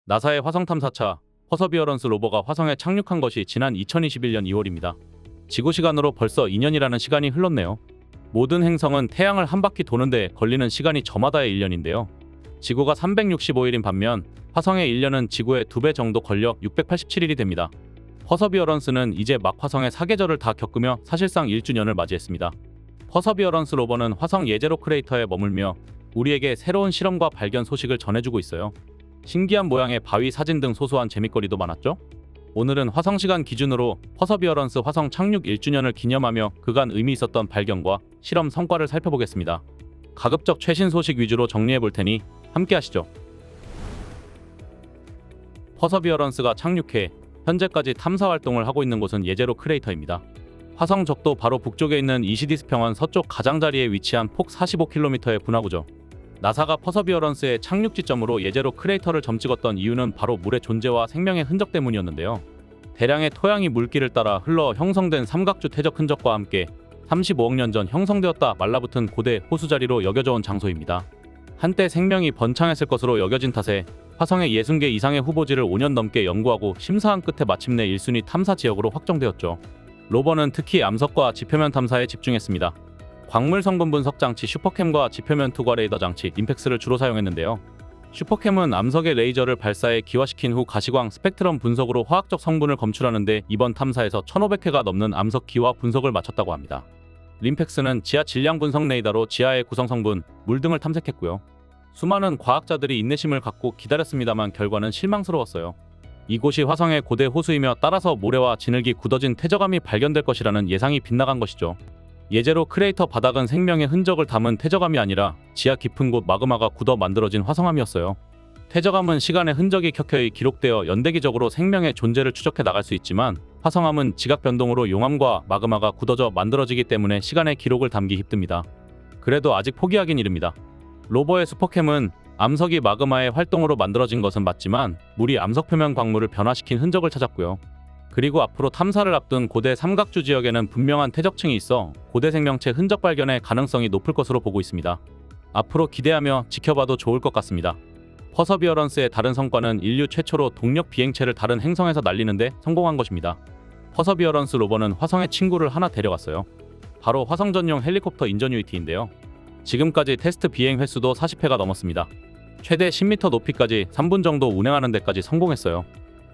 나사의 화성 탐사차 퍼서비어런스 로버가 화성에 착륙한 것이 지난 2021년 2월입니다. 지구 시간으로 벌써 2년이라는 시간이 흘렀네요. 모든 행성은 태양을 한 바퀴 도는데 걸리는 시간이 저마다의 1년인데요. 지구가 365일인 반면 화성의 1년은 지구의 2배 정도 걸려 687일이 됩니다. 퍼서비어런스는 이제 막 화성의 사계절을 다 겪으며 사실상 1주년을 맞이했습니다. 퍼서비어런스 로버는 화성 예제로 크레이터에 머물며 우리에게 새로운 실험과 발견 소식을 전해주고 있어요. 신기한 모양의 바위 사진 등 소소한 재밌거리도 많았죠? 오늘은 화성 시간 기준으로 퍼서비어런스 화성 착륙 1주년을 기념하며 그간 의미 있었던 발견과 실험 성과를 살펴보겠습니다. 가급적 최신 소식 위주로 정리해볼 테니 함께 하시죠. 퍼서비어런스가 착륙해 현재까지 탐사 활동을 하고 있는 곳은 예제로 크레이터입니다. 화성 적도 바로 북쪽에 있는 이시디스 평원 서쪽 가장자리에 위치한 폭 45km의 분화구죠. 나사가 퍼서비어런스의 착륙 지점으로 예제로 크레이터를 점찍었던 이유는 바로 물의 존재와 생명의 흔적 때문이었는데요. 대량의 토양이 물길을 따라 흘러 형성된 삼각주 퇴적 흔적과 함께 35억 년 전 형성되었다 말라붙은 고대 호수자리로 여겨져 온 장소입니다. 한때 생명이 번창했을 것으로 여겨진 탓에 화성의 60개 이상의 후보지를 5년 넘게 연구하고 심사한 끝에 마침내 1순위 탐사 지역으로 확정되었죠. 로버는 특히 암석과 지표면 탐사에 집중했습니다. 광물 성분 분석 장치 슈퍼캠과 지표면 투과 레이더 장치 임팩스를 주로 사용했는데요. 슈퍼캠은 암석의 레이저를 발사해 기화시킨 후 가시광 스펙트럼 분석으로 화학적 성분을 검출하는데 이번 탐사에서 1500회가 넘는 암석 기화 분석을 마쳤다고 합니다. 림팩스는 지하 질량 분석 레이더로 지하의 구성 성분, 물 등을 탐색했고요. 수많은 과학자들이 인내심을 갖고 기다렸습니다만 결과는 실망스러웠어요. 이곳이 화성의 고대 호수이며 따라서 모래와 진흙이 굳어진 퇴적암이 발견될 것이라는 예상이 빗나간 것이죠. 예제로 크레이터 바닥은 생명의 흔적을 담은 퇴적암이 아니라 지하 깊은 곳 마그마가 굳어 만들어진 화성암이었어요. 퇴적암은 시간의 흔적이 켜켜이 기록되어 연대기적으로 생명의 존재를 추적해 나갈 수 있지만 화성암은 지각 변동으로 용암과 마그마가 굳어져 만들어지기 때문에 시간의 기록을 담기 힘듭니다. 그래도 아직 포기하긴 이릅니다. 로버의 슈퍼캠은 암석이 마그마의 활동으로 만들어진 것은 맞지만 물이 암석 표면 광물을 변화시킨 흔적을 찾았고요. 그리고 앞으로 탐사를 앞둔 고대 삼각주 지역에는 분명한 퇴적층이 있어 고대 생명체 흔적 발견의 가능성이 높을 것으로 보고 있습니다. 앞으로 기대하며 지켜봐도 좋을 것 같습니다. 퍼서비어런스의 다른 성과는 인류 최초로 동력 비행체를 다른 행성에서 날리는데 성공한 것입니다. 퍼서비어런스 로버는 화성에 친구를 하나 데려갔어요. 바로 화성 전용 헬리콥터 인저뉴이티인데요. 지금까지 테스트 비행 횟수도 40회가 넘었습니다. 최대 10m 높이까지 3분 정도 운행하는 데까지 성공했어요.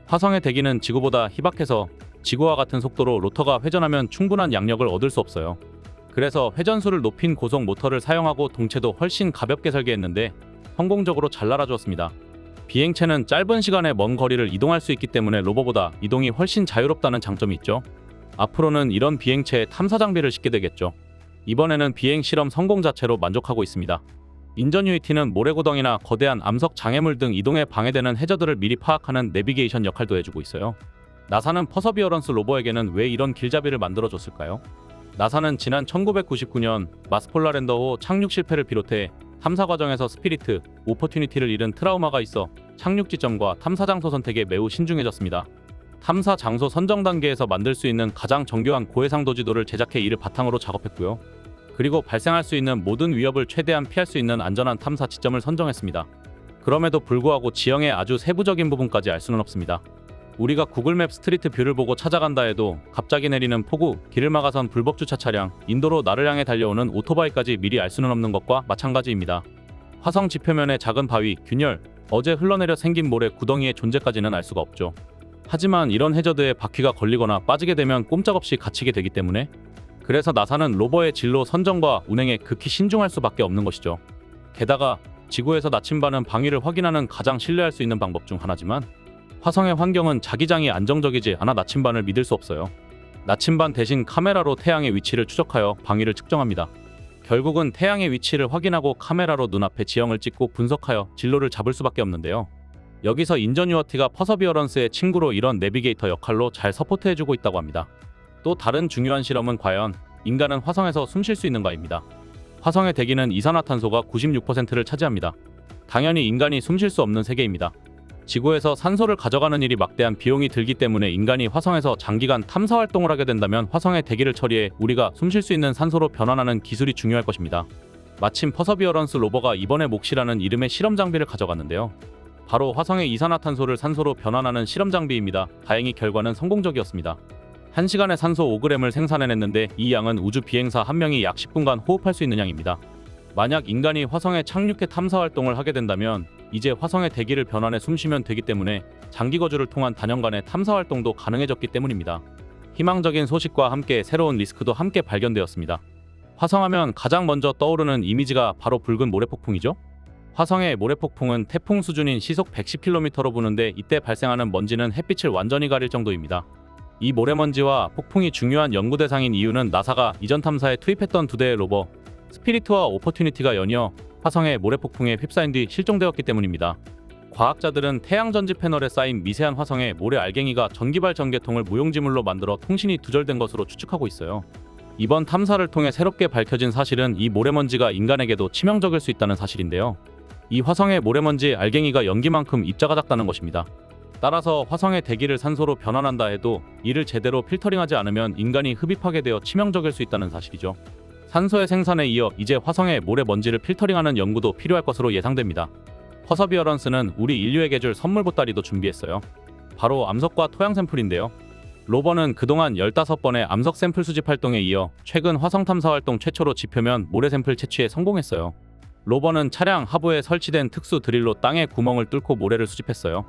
화성의 대기는 지구보다 희박해서 지구와 같은 속도로 로터가 회전하면 충분한 양력을 얻을 수 없어요. 그래서 회전수를 높인 고속 모터를 사용하고 동체도 훨씬 가볍게 설계했는데 성공적으로 잘 날아주었습니다. 비행체는 짧은 시간에 먼 거리를 이동할 수 있기 때문에 로버보다 이동이 훨씬 자유롭다는 장점이 있죠. 앞으로는 이런 비행체에 탐사 장비를 싣게 되겠죠. 이번에는 비행 실험 성공 자체로 만족하고 있습니다. 인저뉴이티는 모래구덩이나 거대한 암석 장애물 등 이동에 방해되는 해저들을 미리 파악하는 내비게이션 역할도 해주고 있어요. 나사는 퍼서비어런스 로버에게는 왜 이런 길잡이를 만들어줬을까요? 나사는 지난 1999년 마스폴라랜더호 착륙 실패를 비롯해 탐사 과정에서 스피리트, 오퍼튜니티를 잃은 트라우마가 있어 착륙 지점과 탐사 장소 선택에 매우 신중해졌습니다. 탐사 장소 선정 단계에서 만들 수 있는 가장 정교한 고해상도 지도를 제작해 이를 바탕으로 작업했고요. 그리고 발생할 수 있는 모든 위협을 최대한 피할 수 있는 안전한 탐사 지점을 선정했습니다. 그럼에도 불구하고 지형의 아주 세부적인 부분까지 알 수는 없습니다. 우리가 구글맵 스트리트 뷰를 보고 찾아간다 해도 갑자기 내리는 폭우, 길을 막아선 불법 주차 차량, 인도로 나를 향해 달려오는 오토바이까지 미리 알 수는 없는 것과 마찬가지입니다. 화성 지표면의 작은 바위, 균열, 어제 흘러내려 생긴 모래 구덩이의 존재까지는 알 수가 없죠. 하지만 이런 해저드에 바퀴가 걸리거나 빠지게 되면 꼼짝없이 갇히게 되기 때문에 그래서 나사는 로버의 진로 선정과 운행에 극히 신중할 수밖에 없는 것이죠. 게다가 지구에서 나침반은 방위를 확인하는 가장 신뢰할 수 있는 방법 중 하나지만 화성의 환경은 자기장이 안정적이지 않아 나침반을 믿을 수 없어요. 나침반 대신 카메라로 태양의 위치를 추적하여 방위를 측정합니다. 결국은 태양의 위치를 확인하고 카메라로 눈앞에 지형을 찍고 분석하여 진로를 잡을 수밖에 없는데요. 여기서 인저뉴어티가 퍼서비어런스의 친구로 이런 내비게이터 역할로 잘 서포트해주고 있다고 합니다. 또 다른 중요한 실험은 과연 인간은 화성에서 숨 쉴 수 있는가입니다. 화성의 대기는 이산화탄소가 96%를 차지합니다. 당연히 인간이 숨 쉴 수 없는 세계입니다. 지구에서 산소를 가져가는 일이 막대한 비용이 들기 때문에 인간이 화성에서 장기간 탐사 활동을 하게 된다면 화성의 대기를 처리해 우리가 숨 쉴 수 있는 산소로 변환하는 기술이 중요할 것입니다. 마침 퍼서비어런스 로버가 이번에 몫이라는 이름의 실험 장비를 가져갔는데요. 바로 화성의 이산화탄소를 산소로 변환하는 실험 장비입니다. 다행히 결과는 성공적이었습니다. 1시간에 산소 5g을 생산해냈는데 이 양은 우주 비행사 한 명이 약 10분간 호흡할 수 있는 양입니다. 만약 인간이 화성에 착륙해 탐사 활동을 하게 된다면 이제 화성의 대기를 변환해 숨쉬면 되기 때문에 장기 거주를 통한 다년간의 탐사 활동도 가능해졌기 때문입니다. 희망적인 소식과 함께 새로운 리스크도 함께 발견되었습니다. 화성하면 가장 먼저 떠오르는 이미지가 바로 붉은 모래폭풍이죠. 화성의 모래폭풍은 태풍 수준인 시속 110km로 부는데 이때 발생하는 먼지는 햇빛을 완전히 가릴 정도입니다. 이 모래먼지와 폭풍이 중요한 연구 대상인 이유는 나사가 이전 탐사에 투입했던 2대의 로버 스피리트와 오퍼튜니티가 연이어 화성의 모래폭풍에 휩싸인 뒤 실종되었기 때문입니다. 과학자들은 태양 전지 패널에 쌓인 미세한 화성의 모래 알갱이가 전기발 전개통을 무용지물로 만들어 통신이 두절된 것으로 추측하고 있어요. 이번 탐사를 통해 새롭게 밝혀진 사실은 이 모래먼지가 인간에게도 치명적일 수 있다는 사실인데요. 이 화성의 모래먼지 알갱이가 연기만큼 입자가 작다는 것입니다. 따라서 화성의 대기를 산소로 변환한다 해도 이를 제대로 필터링하지 않으면 인간이 흡입하게 되어 치명적일 수 있다는 사실이죠. 산소의 생산에 이어 이제 화성의 모래먼지를 필터링하는 연구도 필요할 것으로 예상됩니다. 퍼서비어런스는 우리 인류에게 줄 선물 보따리도 준비했어요. 바로 암석과 토양 샘플인데요. 로버는 그동안 15번의 암석 샘플 수집 활동에 이어 최근 화성 탐사 활동 최초로 지표면 모래 샘플 채취에 성공했어요. 로버는 차량 하부에 설치된 특수 드릴로 땅에 구멍을 뚫고 모래를 수집했어요.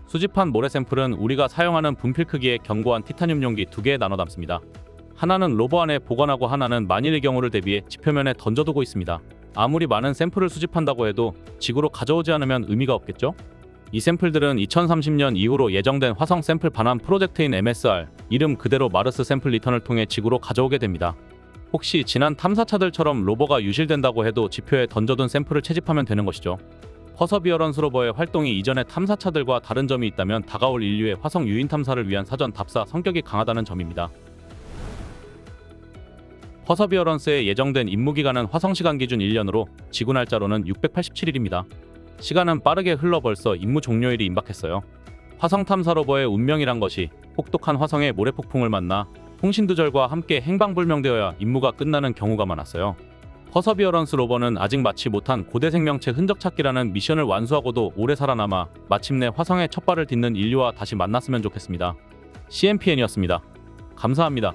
수집한 모래 샘플은 우리가 사용하는 분필 크기의 견고한 티타늄 용기 2개에 나눠 담습니다. 하나는 로버 안에 보관하고 하나는 만일의 경우를 대비해 지표면에 던져두고 있습니다. 아무리 많은 샘플을 수집한다고 해도 지구로 가져오지 않으면 의미가 없겠죠? 이 샘플들은 2030년 이후로 예정된 화성 샘플 반환 프로젝트인 MSR, 이름 그대로 마르스 샘플 리턴을 통해 지구로 가져오게 됩니다. 혹시 지난 탐사차들처럼 로버가 유실된다고 해도 지표에 던져둔 샘플을 채집하면 되는 것이죠. 퍼서비어런스 로버의 활동이 이전의 탐사차들과 다른 점이 있다면 다가올 인류의 화성 유인 탐사를 위한 사전 답사 성격이 강하다는 점입니다. 퍼서비어런스의 예정된 임무기간은 화성 시간 기준 1년으로 지구 날짜로는 687일입니다. 시간은 빠르게 흘러 벌써 임무 종료일이 임박했어요. 화성 탐사 로버의 운명이란 것이 혹독한 화성의 모래폭풍을 만나 통신 두절과 함께 행방불명되어야 임무가 끝나는 경우가 많았어요. 퍼서비어런스 로버는 아직 마치 못한 고대 생명체 흔적 찾기라는 미션을 완수하고도 오래 살아남아 마침내 화성의 첫 발을 딛는 인류와 다시 만났으면 좋겠습니다. CMPN이었습니다. 감사합니다.